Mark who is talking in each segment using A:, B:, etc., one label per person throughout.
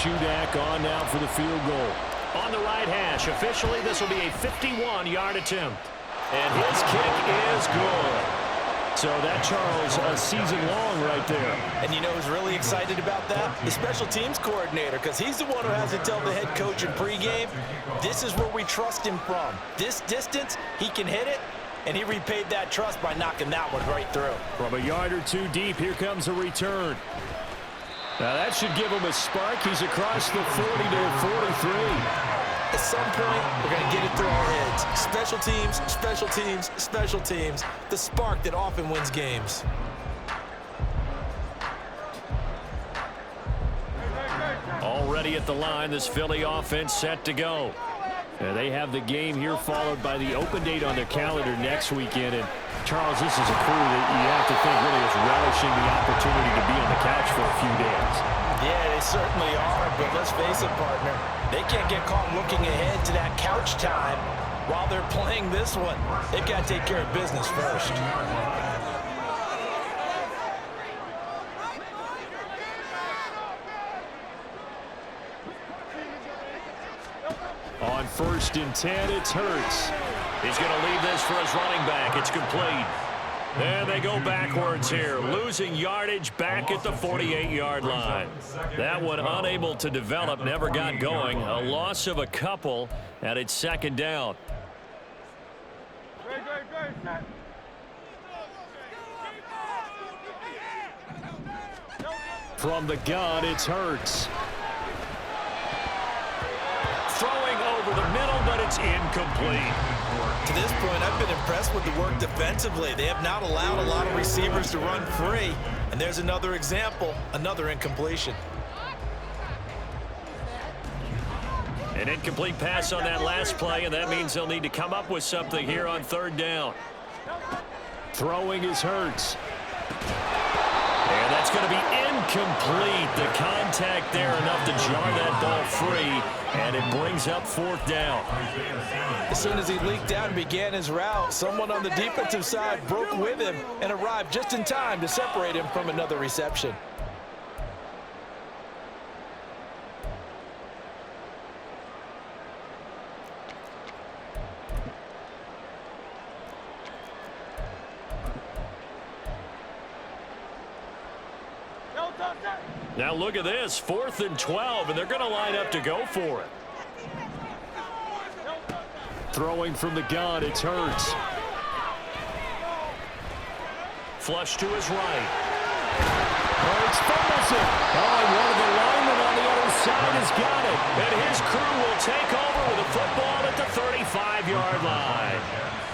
A: Shudak on now for the field goal.
B: On the right hash. Officially, this will be a 51-yard attempt. And his kick is good. So that, Charles, a season long right there.
C: And you know who's really excited about that? The special teams coordinator, because he's the one who has to tell the head coach in pregame, this is where we trust him from. This distance, he can hit it, and he repaid that trust by knocking that one right through.
A: From a yard or two deep, here comes a return. Now that should give him a spark. He's across the 40 to 43.
C: At some point, we're going to get it through our heads. Special teams, special teams, special teams. The spark that often wins games.
A: Already at the line, this Philly offense set to go. They have the game here followed by the open date on their calendar next weekend. And Charles, this is a crew that you have to think really is relishing the opportunity to be on the couch for a few days.
C: Yeah, they certainly are, but let's face it, partner. They can't get caught looking ahead to that couch time while they're playing this one. They've got to take care of business first.
A: On 1st and 10, it's Hurts.
B: He's going to leave this for his running back. It's complete. And they go backwards here, losing yardage back at the 48-yard line. That one unable to develop, never got going. A loss of a couple, and it's second down.
A: From the gun, it's Hurts.
B: Throwing over the middle, but it's incomplete.
C: To this point, I've been impressed with the work defensively. They have not allowed a lot of receivers to run free. And there's another example, another incompletion.
B: An incomplete pass on that last play, and that means they'll need to come up with something here on 3rd down.
A: Throwing is Hurts.
B: And that's going to be incomplete. The contact there enough to jar that ball free, and it brings up 4th down.
C: As soon as he leaked out and began his route, someone on the defensive side broke with him and arrived just in time to separate him from another reception.
B: Now look at this, 4th and 12, and they're going to line up to go for it.
A: Throwing from the gun, it's Hurts.
B: Flush to his right.
A: Hurts fumbles it. Oh, and one of the linemen on the other side has got it.
B: And his crew will take over with a football at the 35-yard line.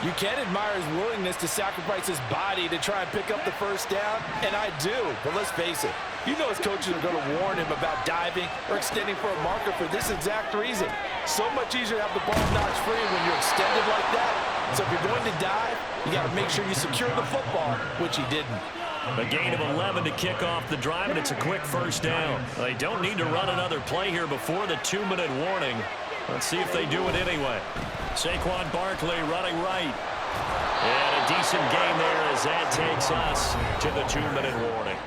C: You can admire his willingness to sacrifice his body to try and pick up the first down, and I do. But let's face it, you know his coaches are going to warn him about diving or extending for a marker for this exact reason. So much easier to have the ball notched free when you're extended like that. So if you're going to dive, you got to make sure you secure the football, which he didn't.
B: A gain of 11 to kick off the drive, and it's a quick first down. They don't need to run another play here before the 2-minute warning. Let's see if they do it anyway. Saquon Barkley running right. And a decent gain there as that takes us to the 2-minute warning.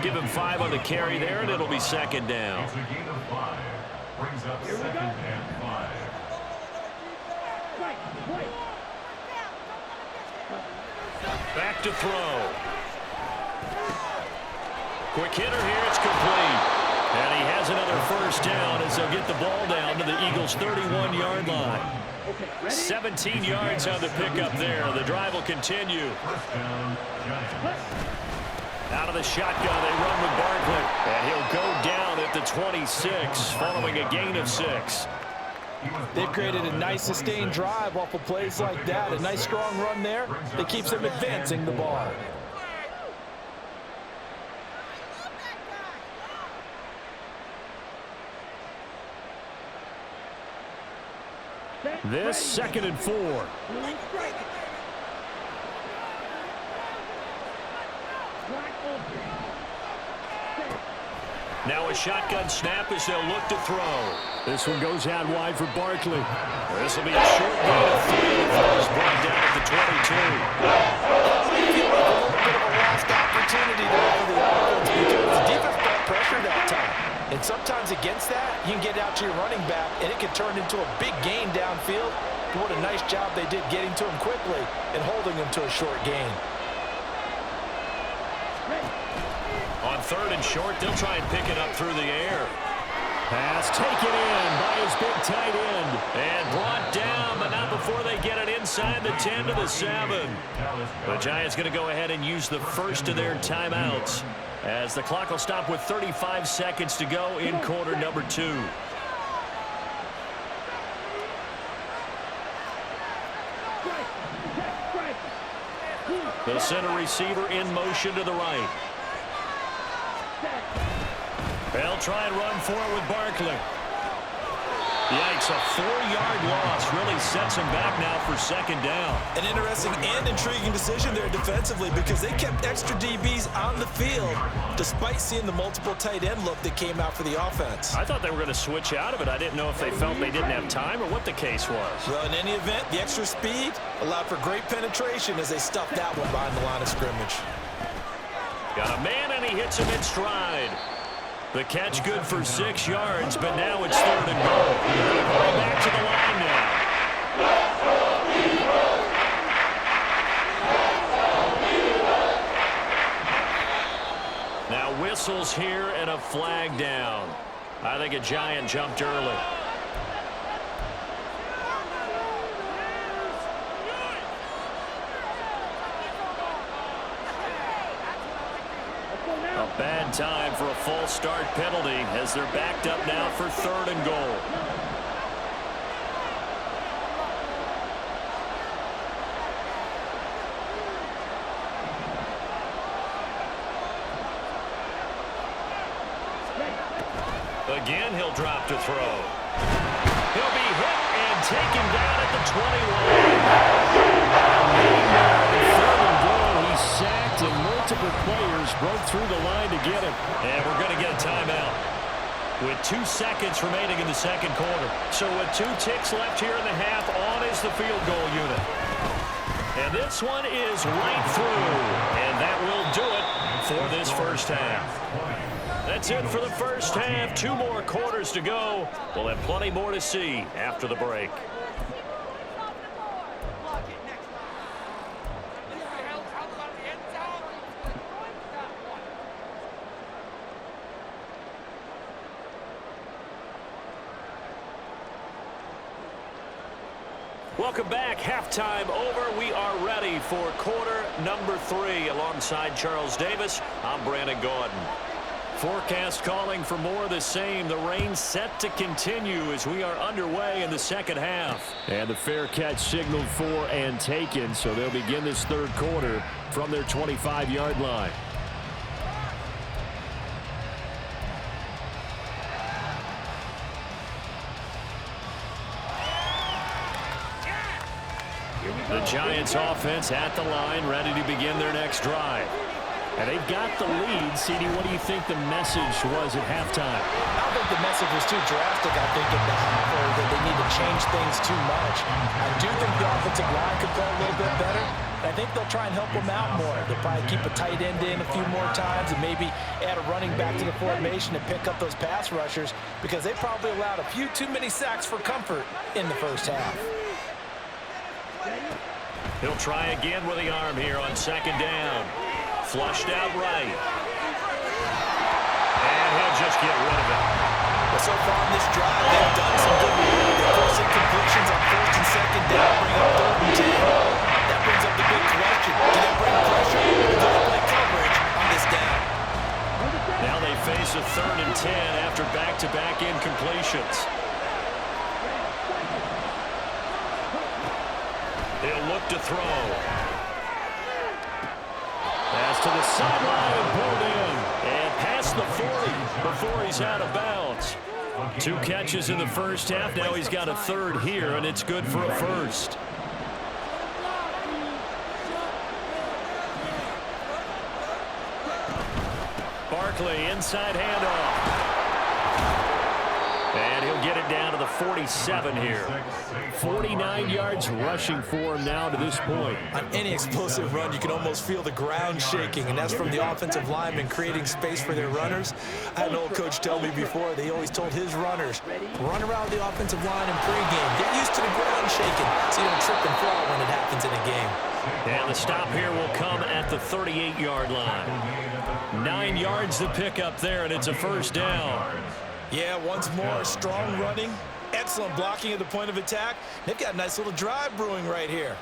B: Give him 5 on the carry there, and it'll be second down. Back to throw. Quick hitter here, it's complete. And he has another first down as they'll get the ball down to the Eagles' 31-yard line. 17 yards on the pickup there. The drive will continue. Out of the shotgun, they run with Barkley. And he'll go down at the 26 following a gain of 6.
C: They've created a nice sustained drive off of plays like that. A nice strong run there that keeps them advancing the ball.
A: This 2nd and 4.
B: Now a shotgun snap as they'll look to throw.
A: This one goes out wide for Barkley.
B: This will be a short gain of 3. He's brought down at the 22.
C: A little bit of a lost opportunity there for the offense because the defense got pressure that time. And sometimes But what a nice job they did getting to him quickly and holding him to a short gain.
B: On 3rd and short, they'll try and pick it up through the air.
A: Pass taken in by his big tight end.
B: And brought down, but not before they get it inside the 10 to the 7. The Giants going to go ahead and use the first of their timeouts, as the clock will stop with 35 seconds to go in quarter number 2. The center receiver in motion to the right. They'll try and run for it with Barkley. Yikes, a 4-yard loss really sets him back now for 2nd down.
C: An interesting and intriguing decision there defensively, because they kept extra DBs on the field despite seeing the multiple tight end look that came out for the offense.
B: I thought they were going to switch out of it. I didn't know if they felt they didn't have time or what the case was.
C: Well, in any event, the extra speed allowed for great penetration as they stuffed that one behind the line of scrimmage.
B: Got a man, and he hits him in stride. The catch good for 6 yards, but now it's 3rd and goal. Going back to the line now. Now whistles here and a flag down. I think a Giant jumped early. Bad time for a false start penalty as they're backed up now for 3rd and goal. Again, he'll drop to throw. He'll be hit and taken down at the 21.
A: 3rd and goal. He's sacked, and multiple players broke through the line to get him.
B: And we're going to get a timeout with 2 seconds remaining in the 2nd quarter. So with 2 ticks left here in the half, on is the field goal unit. And this one is right through. And that will do it for this first half. That's it for the first half. 2 more quarters to go. We'll have plenty more to see after the break. Welcome back. Halftime over. We are ready for quarter number 3. Alongside Charles Davis, I'm Brandon Gordon. Forecast calling for more of the same. The rain set to continue as we are underway in the 2nd half.
A: And the fair catch signaled for and taken, so they'll begin this 3rd quarter from their 25-yard line.
B: The Giants offense at the line, ready to begin their next drive.
A: And they've got the lead. CD, what do you think the message was at halftime?
C: I don't think the message was too drastic, I think, in the half, or that they need to change things too much. I do think the offensive line could play a little bit better. I think they'll try and help them out more. They'll probably keep a tight end in a few more times and maybe add a running back to the formation to pick up those pass rushers, because they probably allowed a few too many sacks for comfort in the first half.
B: He'll try again with the arm here on 2nd down. Flushed out right. And he'll just get rid of it.
C: Well, so far in this drive, they've done some good work. They're forcing completions on 1st and 2nd down, bring up 3rd and 10. That brings up the big question. Do they bring pressure or do they play coverage on this down?
B: Now they face a 3rd and 10 after back-to-back incompletions. He'll look to throw. Pass to the sideline and pulled in. And past the 40 before he's out of bounds. 2 catches in the first half. Now he's got a 3rd here, and it's good for a 1st. Barkley, inside handoff. And he'll they'll get it down to the 47 here.
A: 49 yards rushing for him now to this point.
C: On any explosive run, you can almost feel the ground shaking, and that's from the offensive linemen creating space for their runners. I had an old coach tell me before, they always told his runners, run around the offensive line in pregame. Get used to the ground shaking so you don't trip and fall when it happens in a game.
B: And the stop here will come at the 38-yard line. 9 yards to pick up there, and it's a first down.
C: Yeah, once more, strong running, excellent blocking at the point of attack. They've got a nice little drive brewing right here.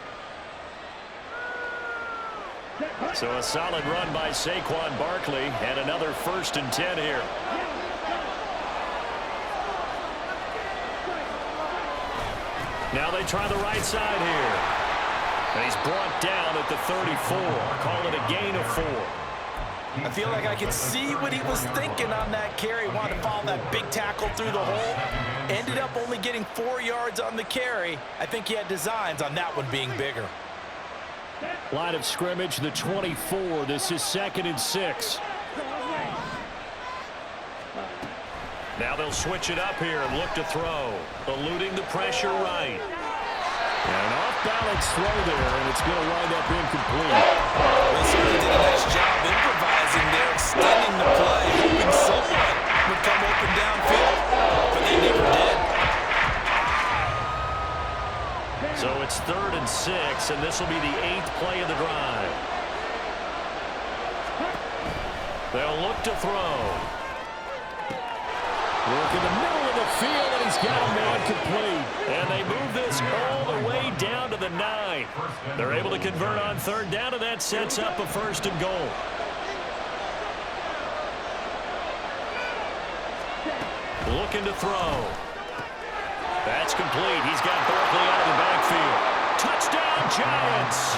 B: So a solid run by Saquon Barkley, and another 1st and 10 here. Now they try the right side here. And he's brought down at the 34. Call it a gain of 4.
C: I feel like I can see what he was thinking on that carry. Wanted to follow that big tackle through the hole. Ended up only getting 4 yards on the carry. I think he had designs on that one being bigger.
A: Line of scrimmage, the 24. This is 2nd and 6.
B: Now they'll switch it up here and look to throw. Eluding the pressure right.
A: And an off-balance throw there, and it's going to wind up incomplete.
C: They certainly did a nice job improvising there, extending the play, hoping someone would come open downfield, but they never did.
B: So it's 3rd and 6, and this will be the 8th play of the drive. They'll look to throw.
A: Work in the middle of the field, and he's got a man complete.
B: And they move this all the way down to the 9. They're able to convert on 3rd down, and that sets up a 1st and goal. Looking to throw. That's complete. He's got Barkley out of the backfield. Touchdown, Giants!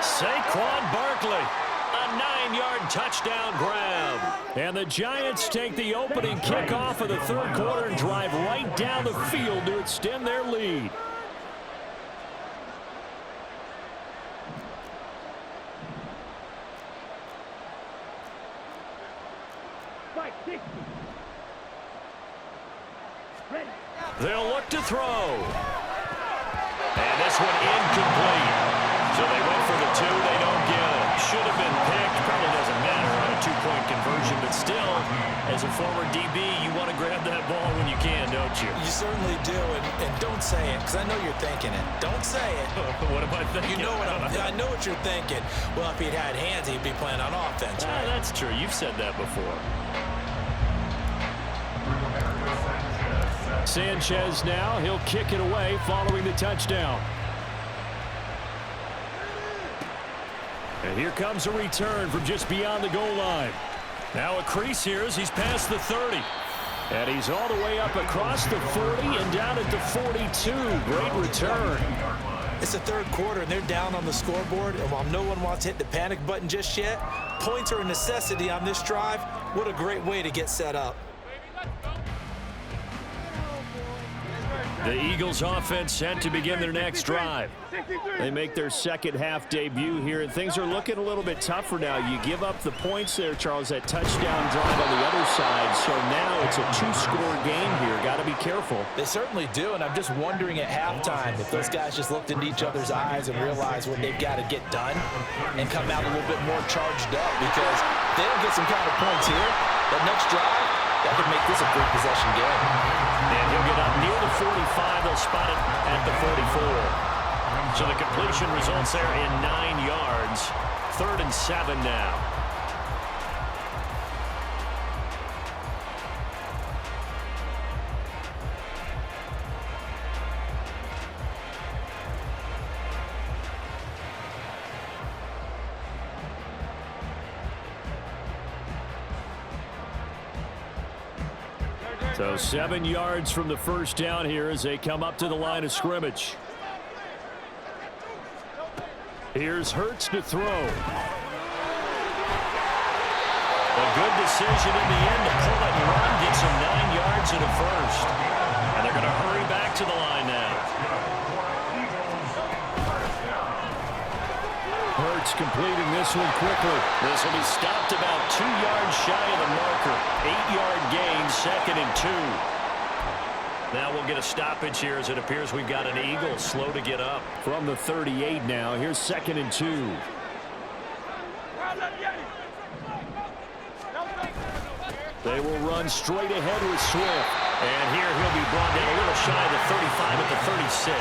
B: Saquon Barkley. A 9-yard touchdown grab.
A: And the Giants take the opening kickoff of the 3rd quarter and drive right down the field to extend their lead.
B: They'll look to throw. And this one incomplete. So they went for the 2. They don't get it. Should have been picked. Probably doesn't matter on a 2-point conversion. But still, as a former DB, you want to grab that ball when you can, don't you?
C: You certainly do. And don't say it, because I know you're thinking it. Don't say it.
B: What am I thinking?
C: You know what I know what you're thinking. Well, if he'd had hands, he'd be playing on offense. Right?
B: That's true. You've said that before.
A: Sanchez now, he'll kick it away following the touchdown. And here comes a return from just beyond the goal line.
B: Now a crease here as he's past the 30.
A: And he's all the way up across the 40 and down at the 42. Great return.
C: It's the 3rd quarter, and they're down on the scoreboard. And while no one wants to hit the panic button just yet, points are a necessity on this drive. What a great way to get set up.
A: The Eagles offense set to begin their next drive. They make their second half debut here, and things are looking a little bit tougher now. You give up the points there, Charles, that touchdown drive on the other side. So now it's a 2-score game here. Got to be careful.
C: They certainly do, and I'm just wondering at halftime if those guys just looked into each other's eyes and realized what they've got to get done and come out a little bit more charged up, because if they don't get some kind of points here, that next drive, that could make this a 3-possession game.
B: And he'll get up near the 45. They'll spot it at the 44. So the completion results there in 9 yards. 3rd and 7 now.
A: So 7 yards from the first down here as they come up to the line of scrimmage. Here's Hurts to throw.
B: A good decision in the end to pull it and run, get some 9 yards and a first. And they're going to hurry back to the line now.
A: Hurts completing this one quickly.
B: This will be stopped about 2 yards shy of the marker. 8-yard gain, 2nd and 2. Now we'll get a stoppage here as it appears we've got an eagle slow to get up.
A: From the 38 now, here's 2nd and 2. They will run straight ahead with Swift.
B: And here he'll be brought down a little shy of the 35 at the 36.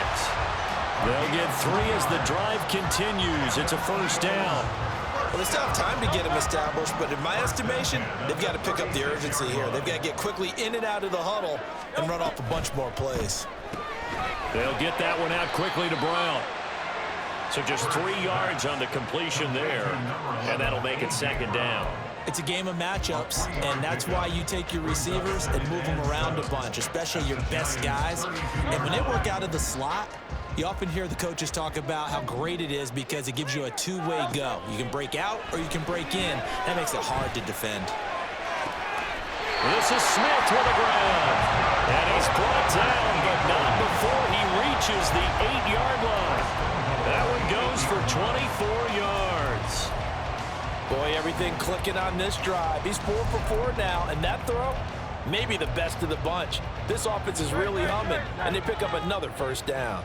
B: They'll get 3 as the drive continues. It's a first down.
C: Well, they still have time to get him established, but in my estimation, they've got to pick up the urgency here. They've got to get quickly in and out of the huddle and run off a bunch more plays.
B: They'll get that one out quickly to Brown. So just 3 yards on the completion there, and that'll make it 2nd down.
C: It's a game of matchups, and that's why you take your receivers and move them around a bunch, especially your best guys. And when they work out of the slot, you often hear the coaches talk about how great it is because it gives you a two-way go. You can break out or you can break in. That makes it hard to defend.
B: This is Smith with the ground. And he's brought down, but not before he reaches the 8-yard line. That one goes for 24 yards.
C: Boy, everything clicking on this drive. He's 4 for 4 now, and that throw, maybe the best of the bunch. This offense is really humming, and they pick up another first down.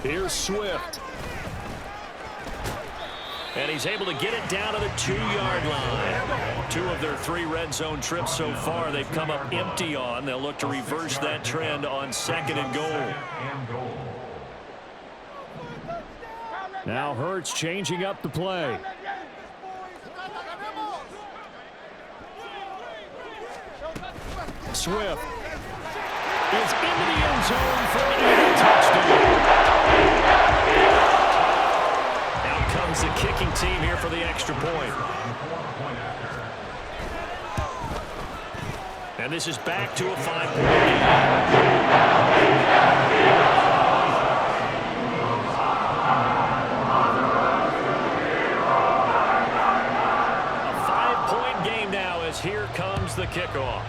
A: Here's Swift.
B: And he's able to get it down to the 2-yard line. 2 of their 3 red zone trips so far they've come up empty on. They'll look to reverse that trend on 2nd and goal.
A: Now Hurts changing up the play. Swift is into the end zone for a touchdown.
B: Out comes the kicking team here for the extra point. And this is back to a 5-point game. Here comes the kickoff.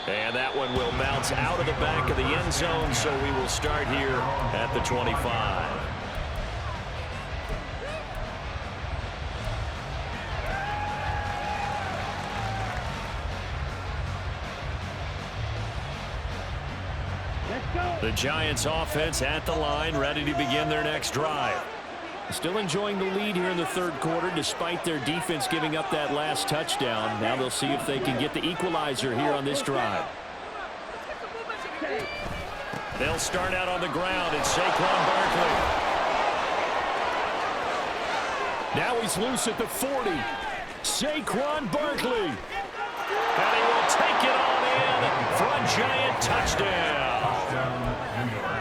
B: And that one will bounce out of the back of the end zone, so we will start here at the 25. The Giants offense at the line, ready to begin their next drive.
A: Still enjoying the lead here in the 3rd quarter despite their defense giving up that last touchdown. Now they'll see if they can get the equalizer here on this drive.
B: They'll start out on the ground, and Saquon Barkley.
A: Now he's loose at the 40. Saquon Barkley.
B: And he will take it on in for a Giant touchdown.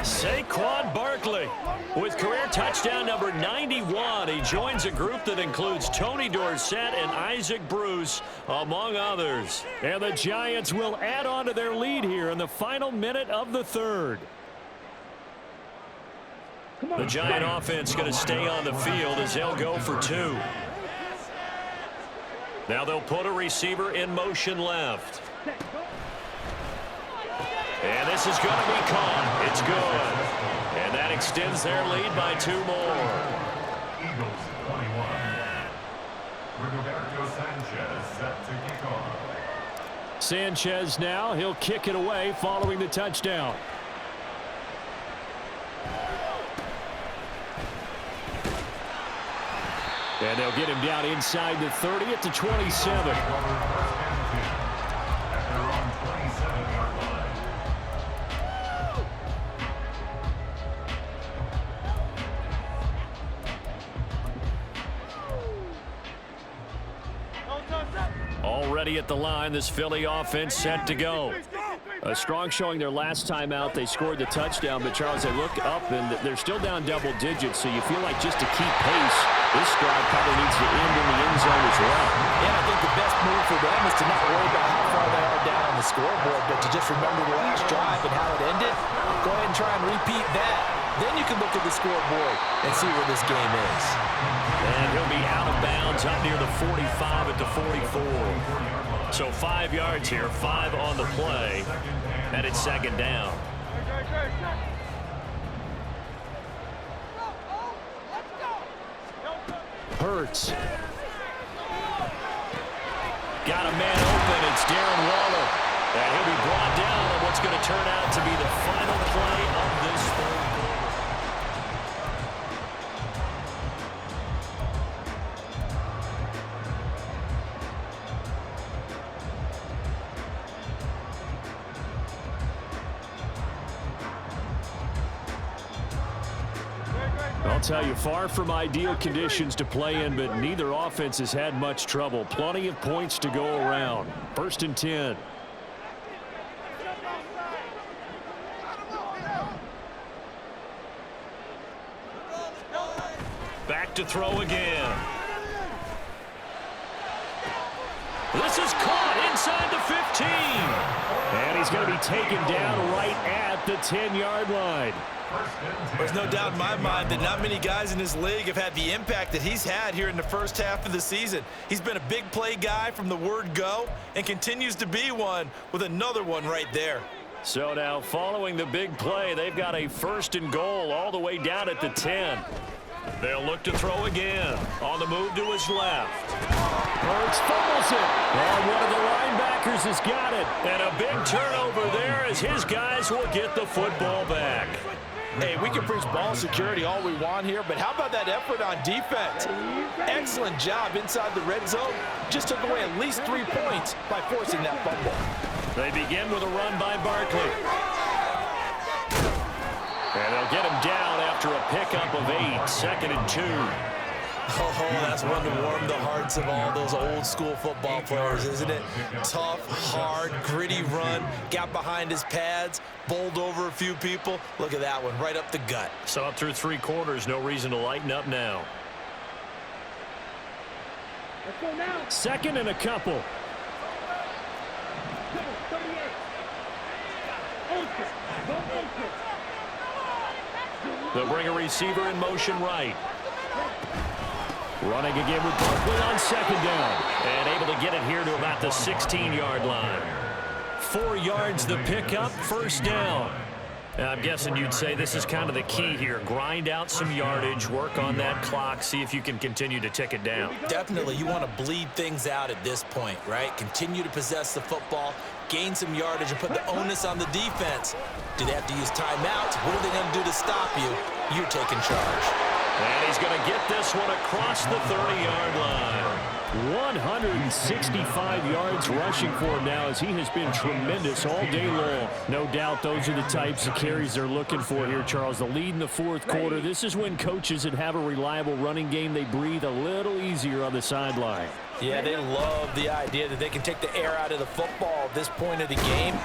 B: Saquon Barkley with career touchdown number 91. He joins a group that includes Tony Dorsett and Isaac Bruce, among others.
A: And the Giants will add on to their lead here in the final minute of the 3rd.
B: The Giant offense going to stay on the field as they'll go for 2. Now they'll put a receiver in motion left. And this is going to be caught. It's good. And that extends their lead by 2 more.
D: Eagles 21. Roberto Sanchez set to kick off.
A: Sanchez now, he'll kick it away following the touchdown. And they'll get him down inside the 30 at the 27.
B: Already at the line, this Philly offense set to go.
A: A strong showing their last time out. They scored the touchdown, but Charles, they look up and they're still down double digits, so you feel like just to keep pace, this drive probably needs to end in the end zone as well.
C: Yeah, I think the best move for them is to not worry about how far they are down on the scoreboard, but to just remember the last drive and how it ended. Go ahead and try and repeat that. Then you can look at the scoreboard and see where this game is.
B: And he'll be out of bounds up near the 45 at the 44. So 5 yards here, 5 on the play, and it's 2nd down.
A: Hurts.
B: Got a man open. It's Darren Waller. And he'll be brought down on what's going to turn out to be the final play of this third quarter.
A: I'll tell you, far from ideal conditions to play in, but neither offense has had much trouble. Plenty of points to go around. 1st and 10.
B: Back to throw again. This is caught inside the 15.
A: And he's going to be taken down right at the 10-yard line.
C: There's no doubt in my mind that not many guys in this league have had the impact that he's had here in the first half of the season. He's been a big play guy from the word go and continues to be one with another one right there.
B: So now following the big play, they've got a 1st and goal all the way down at the 10. They'll look to throw again. On the move to his left.
A: Hurts fumbles it. And one of the linebackers has got it.
B: And a big turnover there as his guys will get the football back.
C: Hey, we can preach ball security all we want here, but how about that effort on defense? Excellent job inside the red zone. Just took away at least 3 points by forcing that fumble.
B: They begin with a run by Barkley. And they'll get him down after a pickup of 8, 2nd and 2.
C: Oh, that's one to warm the hearts of all those old school football players, isn't it? Tough, hard, gritty run, got behind his pads, bowled over a few people. Look at that one, right up the gut.
B: So up through 3 quarters, no reason to lighten up now.
A: 2nd and a couple.
B: They'll bring a receiver in motion right.
A: Running again with Barkley on 2nd down.
B: And able to get it here to about the 16-yard line. 4 yards the pickup, 1st down. I'm guessing you'd say this is kind of the key here. Grind out some yardage, work on that clock, see if you can continue to tick it down.
C: Definitely, you want to bleed things out at this point, right? Continue to possess the football, gain some yardage, and put the onus on the defense. Do they have to use timeouts? What are they going to do to stop you? You're taking charge.
B: And he's going to get this one across the 30-yard line.
A: 165 yards rushing for him now as he has been tremendous all day long. No doubt those are the types of carries they're looking for here, Charles. The lead in the 4th quarter. This is when coaches that have a reliable running game, they breathe a little easier on the sideline.
C: Yeah, they love the idea that they can take the air out of the football at this point of the game.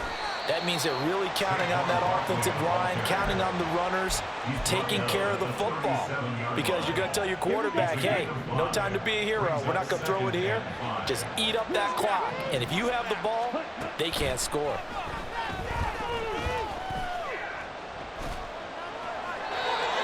C: That means they're really counting on that offensive line, counting on the runners, taking care of the football. Because you're going to tell your quarterback, hey, no time to be a hero. We're not going to throw it here. Just eat up that clock. And if you have the ball, they can't score.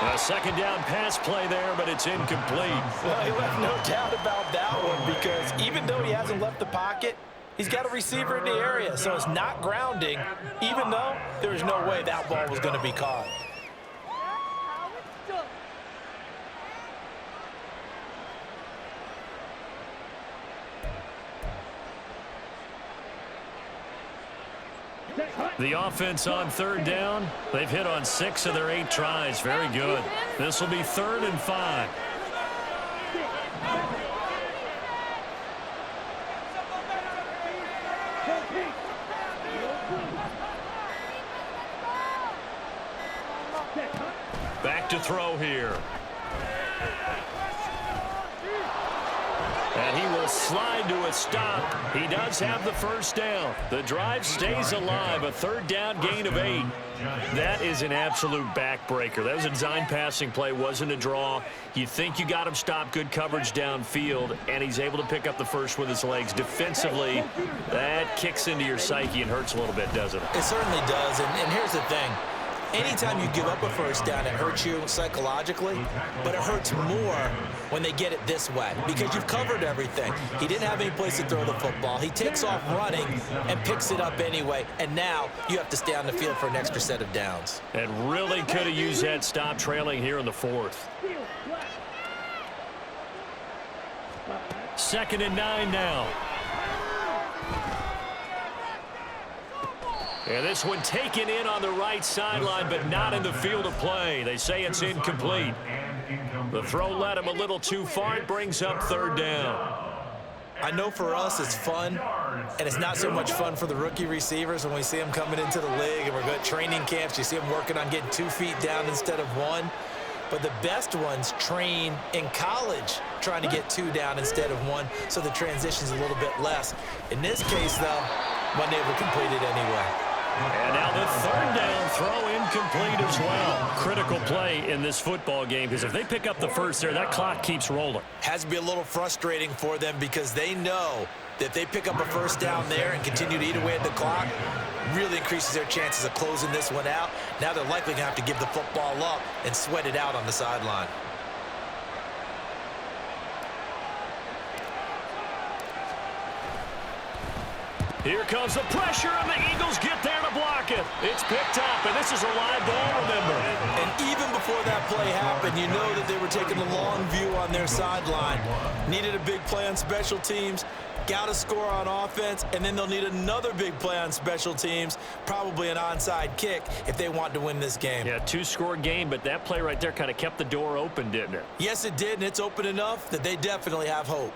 B: A 2nd down pass play there, but it's incomplete.
C: Well, he left no doubt about that one because even though he hasn't left the pocket, he's got a receiver in the area, so it's not grounding, even though there's no way that ball was going to be caught.
B: The offense on 3rd down, they've hit on 6 of their 8 tries. Very good. This will be 3rd and 5. Back to throw here. And he will slide to a stop. He does have the 1st down. The drive stays alive. A 3rd down gain of 8. That is an absolute backbreaker. That was a design passing play. Wasn't a draw. You think you got him stopped. Good coverage downfield. And he's able to pick up the 1st with his legs. Defensively, that kicks into your psyche and hurts a little bit, doesn't it?
C: It certainly does. And here's the thing. Anytime you give up a 1st down, it hurts you psychologically, but it hurts more when they get it this way because you've covered everything. He didn't have any place to throw the football. He takes off running and picks it up anyway, and now you have to stay on the field for an extra set of downs.
B: And really could have used that stop trailing here in the 4th. 2nd and 9 now. And this one taken in on the right sideline, but not in the field of play. They say it's incomplete. The throw led him a little too far. It brings up third down.
C: I know for us it's fun, and it's not so much fun for the rookie receivers when we see them coming into the league and we're going to training camps. You see them working on getting 2 feet down instead of 1. But the best ones train in college trying to get 2 down instead of 1, so the transition's a little bit less. In this case, though, wasn't able to complete it anyway.
B: And now the third down throw incomplete as well. Critical play in this football game, because if they pick up the first there, that clock keeps rolling.
C: Has to be a little frustrating for them because they know that if they pick up a first down there and continue to eat away at the clock, really increases their chances of closing this one out. Now they're likely going to have to give the football up and sweat it out on the sideline.
B: Here comes the pressure, and the Eagles get there to block it. It's picked up, and this is a live ball, remember.
C: And even before that play happened, you know that they were taking a long view on their sideline. Needed a big play on special teams, got a score on offense, and then they'll need another big play on special teams, probably an onside kick, if they want to win this game.
B: Yeah, 2-score game, but that play right there kind of kept the door open, didn't it?
C: Yes, it did, and it's open enough that they definitely have hope.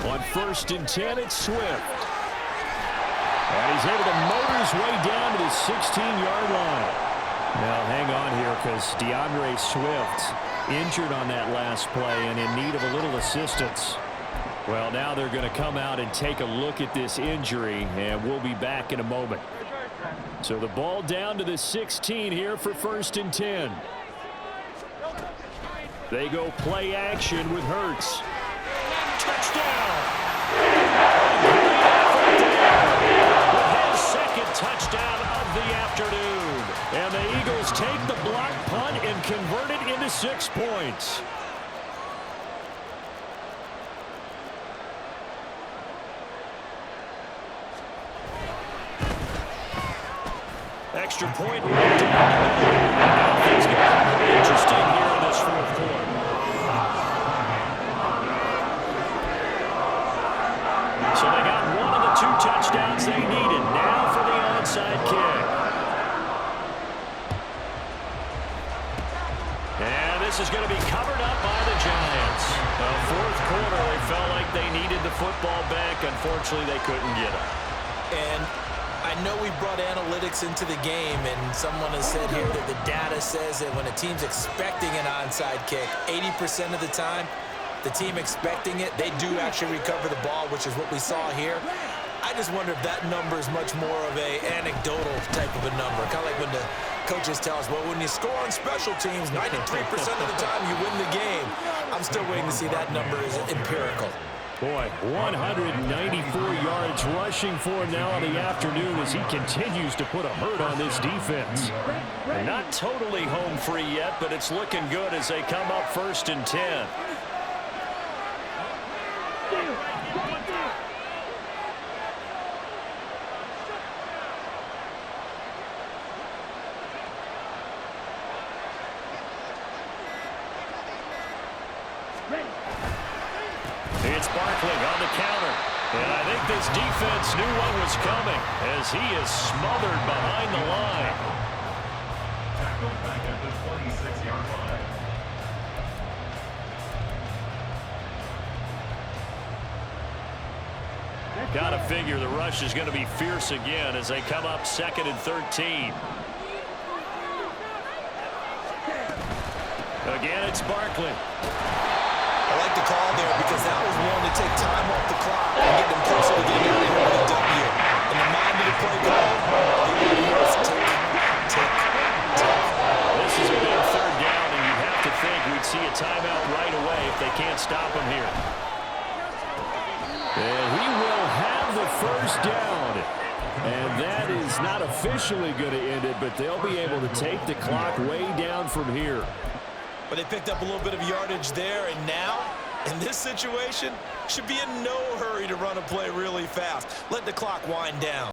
A: On 1st and 10, it's Swift. And he's able to motor his way down to the 16-yard line. Now, hang on here, because DeAndre Swift injured on that last play and in need of a little assistance. Well, now they're going to come out and take a look at this injury, and we'll be back in a moment. So the ball down to the 16 here for 1st and 10. They go play action with Hurts.
B: Touchdown! His second touchdown of the afternoon. And the Eagles take the block punt and convert it into 6 points. Extra point right down. Now things get interesting here in this fourth quarter. So they got one of the 2 touchdowns they needed. Now for the onside kick. And this is going to be covered up by the Giants. The fourth quarter, they felt like they needed the football back. Unfortunately, they couldn't get it.
C: And I know we brought analytics into the game, and someone has said here that the data says that when a team's expecting an onside kick, 80% of the time, the team expecting it, they do actually recover the ball, which is what we saw here. I just wonder if that number is much more of a anecdotal type of a number. Kind of like when the coaches tell us, well, when you score on special teams, 93% of the time you win the game. I'm still waiting to see that number is empirical.
A: Boy, 194 yards rushing for him now on the afternoon as he continues to put a hurt on this defense.
B: Not totally home free yet, but it's looking good as they come up 1st and 10. It's Barkley on the counter. And I think this defense knew what was coming as he is smothered behind the line.
D: Tackled back at the 26-yard line.
B: Got to figure the rush is going to be fierce again as they come up 2nd and 13. Again, it's Barkley.
C: I like the call there because that was one to take time off the clock and get them closer to getting out here with a W. And the mind of the play call, tick.
B: This is a big third down, and you have to think we'd see a timeout right away if they can't stop him here.
A: And he will have the first down. And that is not officially going to end it, but they'll be able to take the clock way down from here.
C: But they picked up a little bit of yardage there, and now In this situation, should be in no hurry to run a play really fast. Let the clock wind down.